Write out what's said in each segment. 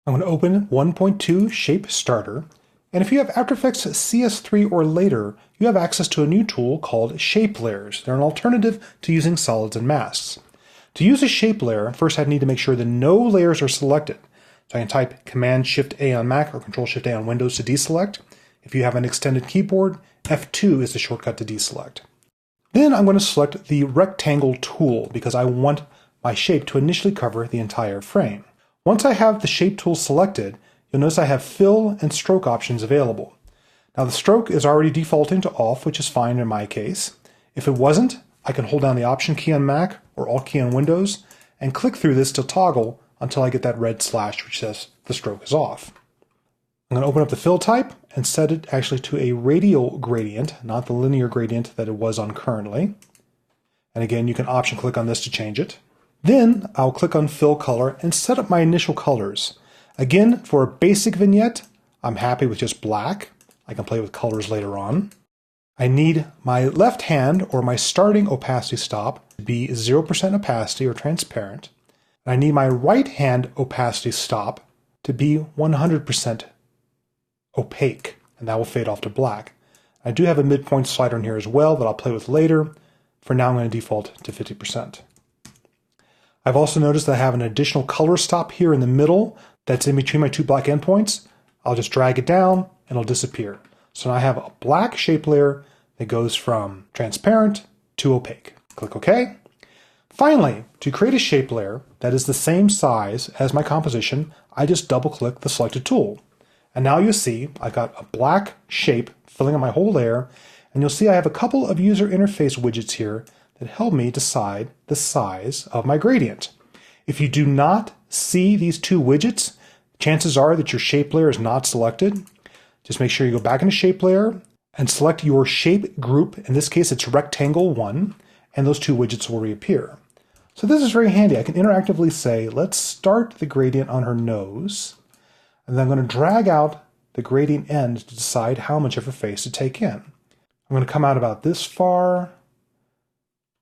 I'm going to open 1.2 Shape Starter, and if you have After Effects CS3 or later, you have access to a new tool called Shape Layers. They're an alternative to using solids and masks. To use a shape layer, first I need to make sure that no layers are selected. So I can type Command-Shift-A on Mac or Control-Shift-A on Windows to deselect. If you have an extended keyboard, F2 is the shortcut to deselect. Then I'm going to select the Rectangle tool because I want my shape to initially cover the entire frame. Once I have the Shape tool selected, you'll notice I have Fill and Stroke options available. Now the stroke is already defaulting to off, which is fine in my case. If it wasn't, I can hold down the Option key on Mac or Alt key on Windows and click through this to toggle until I get that red slash which says the stroke is off. I'm going to open up the fill type and set it actually to a radial gradient, not the linear gradient that it was on currently. And again, you can option click on this to change it. Then I'll click on Fill Color and set up my initial colors. Again, for a basic vignette, I'm happy with just black. I can play with colors later on. I need my left hand or my starting opacity stop to be 0% opacity or transparent. And I need my right hand opacity stop to be 100% opaque, and that will fade off to black. I do have a midpoint slider in here as well that I'll play with later. For now, I'm going to default to 50%. I've also noticed that I have an additional color stop here in the middle that's in between my two black endpoints. I'll just drag it down and it'll disappear. So now I have a black shape layer that goes from transparent to opaque. Click OK. Finally, to create a shape layer that is the same size as my composition, I just double click the selected tool. And now you'll see I've got a black shape filling up my whole layer, and you'll see I have a couple of user interface widgets here that help me decide the size of my gradient. If you do not see these two widgets, chances are that your shape layer is not selected. Just make sure you go back into shape layer and select your shape group. In this case, it's rectangle 1, and those two widgets will reappear. So this is very handy. I can interactively say, let's start the gradient on her nose, and then I'm going to drag out the gradient end to decide how much of her face to take in. I'm going to come out about this far.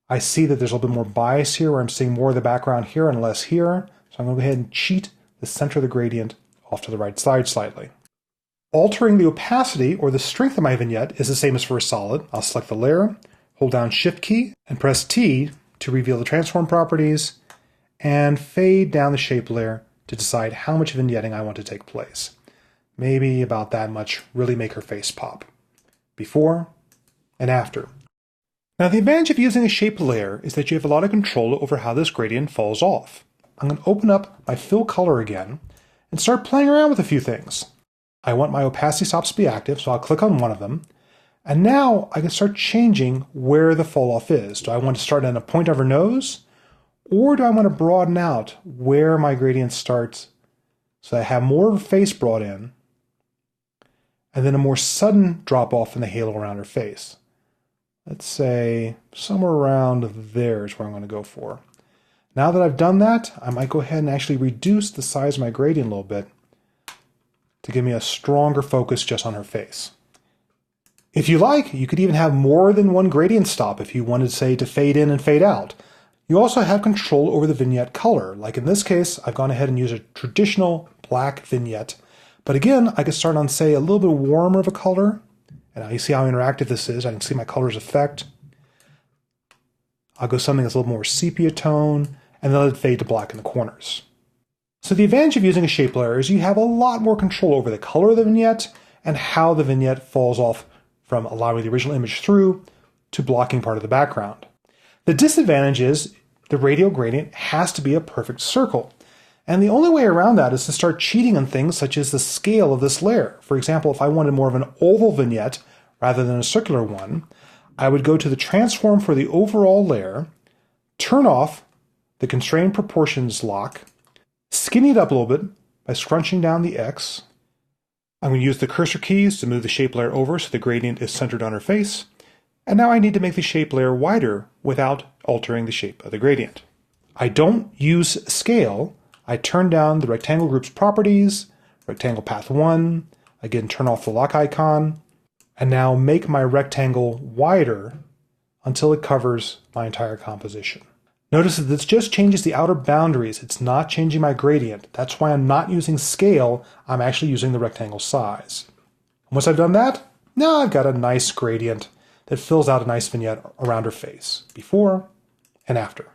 I see that there's a little bit more bias here where I'm seeing more of the background here and less here. So I'm going to go ahead and cheat the center of the gradient off to the right side slightly. Altering the opacity or the strength of my vignette is the same as for a solid. I'll select the layer, hold down Shift key, and press T to reveal the transform properties, and fade down the shape layer to decide how much vignetting I want to take place. Maybe about that much, really make her face pop. Before and after. Now the advantage of using a shape layer is that you have a lot of control over how this gradient falls off. I'm going to open up my fill color again and start playing around with a few things. I want my opacity stops to be active, so I'll click on one of them. And now I can start changing where the fall off is. Do I want to start at a point of her nose? Or do I want to broaden out where my gradient starts so I have more of her face brought in and then a more sudden drop off in the halo around her face? Let's say somewhere around there is where I'm going to go for. Now that I've done that, I might go ahead and actually reduce the size of my gradient a little bit to give me a stronger focus just on her face. If you like, you could even have more than one gradient stop if you wanted, say, to fade in and fade out. You also have control over the vignette color. Like in this case, I've gone ahead and used a traditional black vignette. But again, I could start on, say, a little bit warmer of a color. And now you see how interactive this is. I can see my colors effect. I'll go something that's a little more sepia tone, and then let it fade to black in the corners. So the advantage of using a shape layer is you have a lot more control over the color of the vignette and how the vignette falls off from allowing the original image through to blocking part of the background. The disadvantage is the radial gradient has to be a perfect circle. And the only way around that is to start cheating on things such as the scale of this layer. For example, if I wanted more of an oval vignette rather than a circular one, I would go to the transform for the overall layer, turn off the constrained proportions lock, skinny it up a little bit by scrunching down the X. I'm going to use the cursor keys to move the shape layer over so the gradient is centered on her face. And now I need to make the shape layer wider without altering the shape of the gradient. I don't use scale. I turn down the rectangle group's properties, rectangle path 1, again turn off the lock icon, and now make my rectangle wider until it covers my entire composition. Notice that this just changes the outer boundaries. It's not changing my gradient. That's why I'm not using scale. I'm actually using the rectangle size. And once I've done that, now I've got a nice gradient that fills out a nice vignette around her face, before and after.